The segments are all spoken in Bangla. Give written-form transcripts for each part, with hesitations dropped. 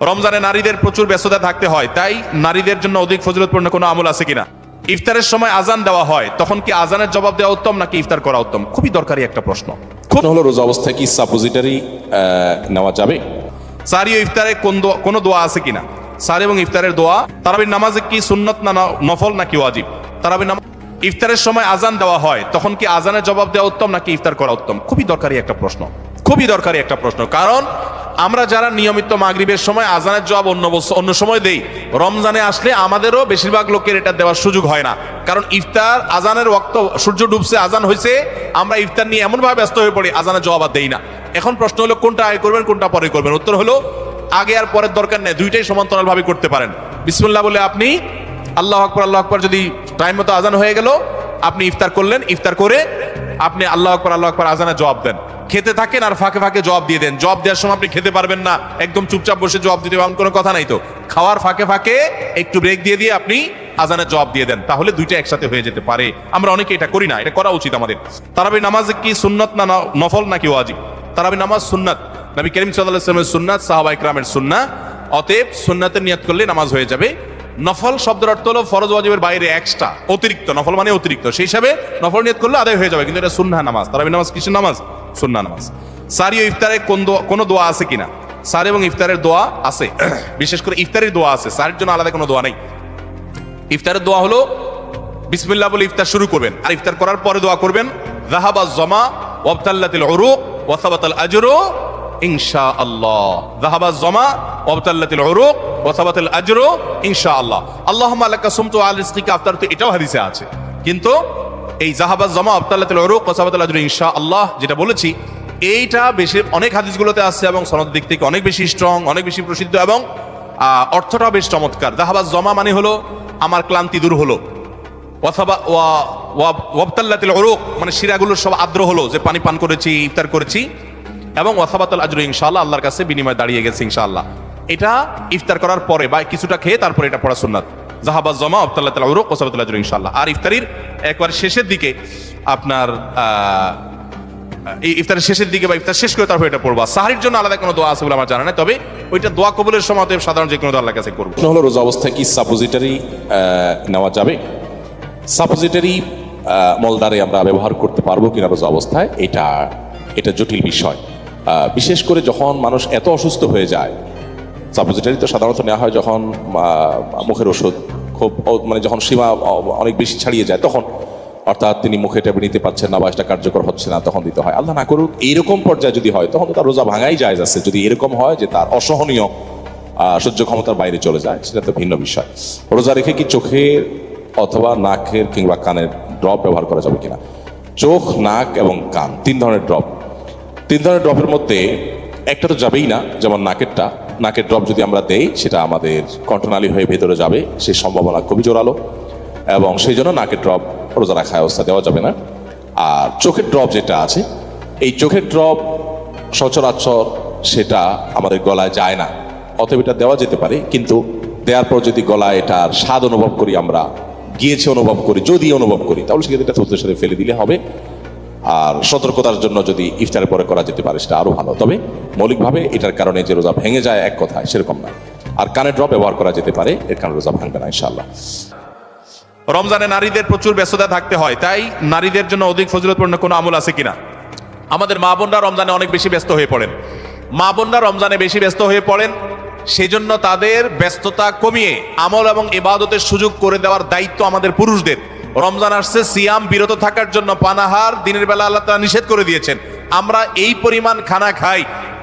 রমজানে নারীদের প্রচুর ব্যস্ততা থাকতে হয়, তাই নারীদের জন্য অধিক ফজিলতপূর্ণ কোনো আমল আছে কিনা? ইফতারের সময় আজান দেওয়া হয়, তখন কি আজানের জবাব দেওয়া উত্তম নাকি ইফতার করা উত্তম? খুবই দরকারি একটা প্রশ্ন। হলো রোজা অবস্থায় কি সাপোজিটারি নেওয়া যাবে? সারি ও ইফতারে কোনো দোয়া আছে কিনা? সারি এবং ইফতারের দোয়া তারাবির নামাজে কি সুন্নত না নফল নাকি ওয়াজিব? তারাবির নামাজ ইফতারের সময় আজান দেওয়া হয়, তখন কি আজানের জবাব দেওয়া উত্তম নাকি ইফতার করা উত্তম? খুবই দরকারি একটা প্রশ্ন, খুবই দরকারি একটা প্রশ্ন। কারণ আমরা যারা নিয়মিত মাগরিবের সময় আজানের জবাব অন্য সময় দেই, রমজানে আসলে আমাদেরও বেশিরভাগ লোকের এটা দেওয়ার সুযোগ হয় না। কারণ ইফতার আজানের ওয়াক্ত, সূর্য ডুবছে, আজান হয়েছে, আমরা ইফতার নিয়ে এমনভাবে ব্যস্ত হয়ে পড়ি, আজানের জবাব দেই না। এখন প্রশ্ন হলো কোনটা আগে করবেন কোনটা পরে করবেন? উত্তর হলো আগে আর পরের দরকার নেই, দুইটাই সমান্তরাল ভাবে করতে পারেন। বিসমিল্লাহ বলে আপনি আল্লাহু আকবার যদি টাইম মতো আজান হয়ে গেল, আপনি ইফতার করলেন, ইফতার করে আপনি আল্লাহু আকবার আজানের জবাব দেন। খেতে থাকেন আর ফাঁকে ফাঁকে জবাব দিয়ে দেন। জবাব দেওয়ার সময় আপনি খেতে পারবেন না, একদম চুপচাপ বসে জবাব দিতে পারবেন, কোনো কথা নাই তো। খাওয়ার ফাঁকে ফাঁকে একটু ব্রেক দিয়ে দিয়ে আপনি আজানের জবাব দিয়ে দেন, তাহলে দুইটা একসাথে হয়ে যেতে পারে। আমরা অনেকে এটা করি না, এটা করা উচিত আমাদের। তারাবি নামাজ কি সুন্নত না নফল নাকি ওয়াজিব? তারাবি নামাজ সুন্নাত, নবী করিম সাল্লাল্লাহু আলাইহি ওয়াসাল্লামের সুন্নাত, সাহাবায়ে কেরামের সুন্নাহ। অতএব সুন্নাতের নিয়ত করলে নামাজ হয়ে যাবে। নফল শব্দের অর্থ হলো ফরজ ওয়াজিবের বাইরে, এক্সট্রা, অতিরিক্ত। নফল মানে অতিরিক্ত, সেই হিসাবে নফল নিয়ত করলে আদায় হয়ে যাবে, কিন্তু এটা সুন্নাহ নামাজ। তারাবি নামাজ কিসের নামাজ? সুন্নাহ নামাজ। সারি ও ইফতারে কোনো দোয়া আছে কিনা? সারি এবং ইফতারের দোয়া আছে, বিশেষ করে ইফতারের দোয়া আছে, সারির জন্য আলাদা কোনো দোয়া নেই। ইফতারের দোয়া হলো বিসমিল্লাহ বলে ইফতার শুরু করবেন, আর ইফতার করার পরে দোয়া করবেন যাহাবাজ জামা ওয়াবতাল্লাতিল উরুক ওয়া সাবাতাল আজরু ইনশাআল্লাহ। যাহাবাজ জামা ওয়াবতাল্লাতিল উরুক ওয়া সাবাতাল আজরু ইনশাআল্লাহ। আল্লাহুম্মা লাকা সুমতু আল রিজকিকা আফতার, তো এটাও হাদিসে আছে। কিন্তু এই যাহাবাজ জামা ওয়াবতাল্লাতিল উরুক ওয়া সাবাতাল আজরু ইনশাআল্লাহ যেটা বলেছি, এইটা বেশি অনেক হাদিসগুলোতে আসছে এবং সনদ দিক থেকে অনেক বেশি স্ট্রং, অনেক বেশি প্রসিদ্ধ, এবং অর্থটাও বেশ চমৎকার। যাহাবাজ জামা মানে হলো আমার ক্লান্তি দূর হলো, ওয়াবতাল্লাতিল উরুক মানে শিরাগুলো সব আর্দ্র হলো, যে পানি পান করেছি, ইফতার করেছি, এবং ওয়াসাবাতুল আজরু ইনশাআল্লাহ, আল্লাহর কাছে বিনিময় দাঁড়িয়ে গেছে ইনশাআল্লাহ। এটা ইফতার করার পরে বা কিছুটা খেয়ে তারপরে এটা পড়া সুন্নাত। যাহাবাজ জামা ওয়াবতাল্লাতিল উরুক ওয়াসাবাতুল আজরু ইনশাআল্লাহ। আর ইফতারির একবার শেষের দিকে আপনার ইফতারের শেষের দিকে বা ইফতার শেষ করে তারপর এটা পড়বা। সাহরির জন্য আলাদা কোনো দোয়া আছে বলে আমার জানা নেই, তবে ওইটা দোয়া কবুলের সময় সাধারণ যে কোনো দোয়া আল্লাহর কাছে করব। হলো রোজা অবস্থায় কি সাপোজিটারি নেওয়া যাবে? সাপোজিটারি মলদারে আমরা ব্যবহার করতে পারবো কিনা রোজা অবস্থায়, এটা জটিল বিষয়। বিশেষ করে যখন মানুষ এত অসুস্থ হয়ে যায়, সাপোজিটারি তো সাধারণত নেওয়া হয় যখন মুখের ওষুধ খুব মানে যখন সীমা অনেক বেশি ছাড়িয়ে যায়, তখন, অর্থাৎ তিনি মুখে ট্যাবলেট নিতে পারছেন না বা এটা কার্যকর হচ্ছে না, তখন দিতে হয়। আল্লাহ না করুক এইরকম পর্যায়ে যদি হয়, তখন তো তার রোজা ভাঙাই জায়েজ আছে। যদি এরকম হয় যে তার অসহনীয় সহ্য ক্ষমতার বাইরে চলে যায়, সেটা তো ভিন্ন বিষয়। রোজা রেখে কি চোখের অথবা নাকের কিংবা কানের ড্রপ ব্যবহার করা যাবে কিনা? চোখ, নাক এবং কান, তিন ধরনের ড্রপের মধ্যে একটা তো যাবেই না, যেমন নাকের ড্রপ যদি আমরা দেই, সেটা আমাদের কণ্ঠনালী হয়ে ভেতরে যাবে, সেই সম্ভাবনা খুবই জোরালো, এবং সেই জন্য নাকের ড্রপ রোজা রাখা অবস্থা দেওয়া যাবে না। আর চোখের ড্রপ যেটা আছে, এই চোখের ড্রপ সচরাচর সেটা আমাদের গলায় যায় না, অতএব এটা দেওয়া যেতে পারে। কিন্তু দেওয়ার পর যদি গলায় এটার স্বাদ অনুভব করি, আমরা গিয়েছে যদি অনুভব করি, তাহলে সেক্ষেত্রে এটা থুতনির সাথে ফেলে দিলে হবে। আর সতর্কতার জন্য যদি ইফতারের পরে করা যেতে পারে, সেটা আরো ভালো। তবে মৌলিকভাবে এটার কারণে যে রোজা ভেঙে যায় এক কথায় সেরকম না। আর কানের ড্রপ ব্যবহার করা যেতে পারে, এর কারণে রোজা ভাঙবে না ইনশাআল্লাহ। রমজানে নারীদের প্রচুর ব্যস্ততা থাকতে হয়, তাই নারীদের জন্য অধিক ফজিলতপূর্ণ কোনো আমল আছে কিনা? আমাদের মা বোনরা রমজানে অনেক বেশি ব্যস্ত হয়ে পড়েন। সেজন্য তাদের ব্যস্ততা কমিয়ে আমল এবং ইবাদতের সুযোগ করে দেওয়ার দায়িত্ব আমাদের পুরুষদের। রমজান আসছে, সিয়াম বিরত থাকার জন্য পানাহার দিনের বেলা আল্লাহ তাআলা নিষেধ করে দিয়েছেন। আমরা এই পরিমাণ খানা খাই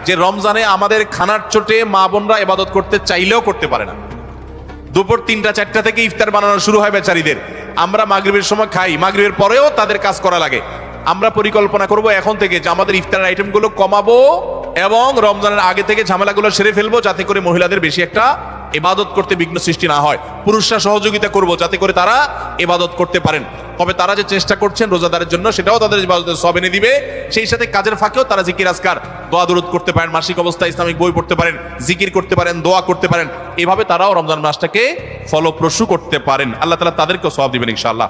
যে রমজানে আমাদের খানার চোটে মা বোনরা ইবাদত করতে চাইলেও করতে পারে না। দুপুর 3টা-4টা থেকে ইফতার বানানো শুরু হয় বেচারীদের। আমরা মাগরিবের সময় খাই, মাগরিবের পরেও তাদের কাজ করা লাগে। আমরা পরিকল্পনা করব এখন থেকে যে আমাদের ইফতারের আইটেমগুলো কমাবো এবং রমজানের আগে থেকে ঝামেলাগুলো সেরে ফেলবো, যাতে করে মহিলাদের বেশি একটা ইবাদত করতে বিঘ্ন সৃষ্টি না হয়। পুরুষরা সহযোগিতা করব যাতে করে তারা ইবাদত করতে পারেন। তবে তারা যে চেষ্টা করছেন রোজাদারের জন্য, সেটাও তাদের ইবাদতের সওয়াব এনে দিবে। সেই সাথে কাজের ফাঁকেও তারা জিকির আজকার, দোয়া দুরূদ করতে পারেন, মাসিক অবস্থায় ইসলামিক বই পড়তে পারেন, জিকির করতে পারেন, দোয়া করতে পারেন। এভাবে তারাও রমজান মাসটাকে ফলপ্রসূ করতে পারেন। আল্লাহ তাআলা তাদেরকেও সওয়াব দিবেন ইনশাআল্লাহ।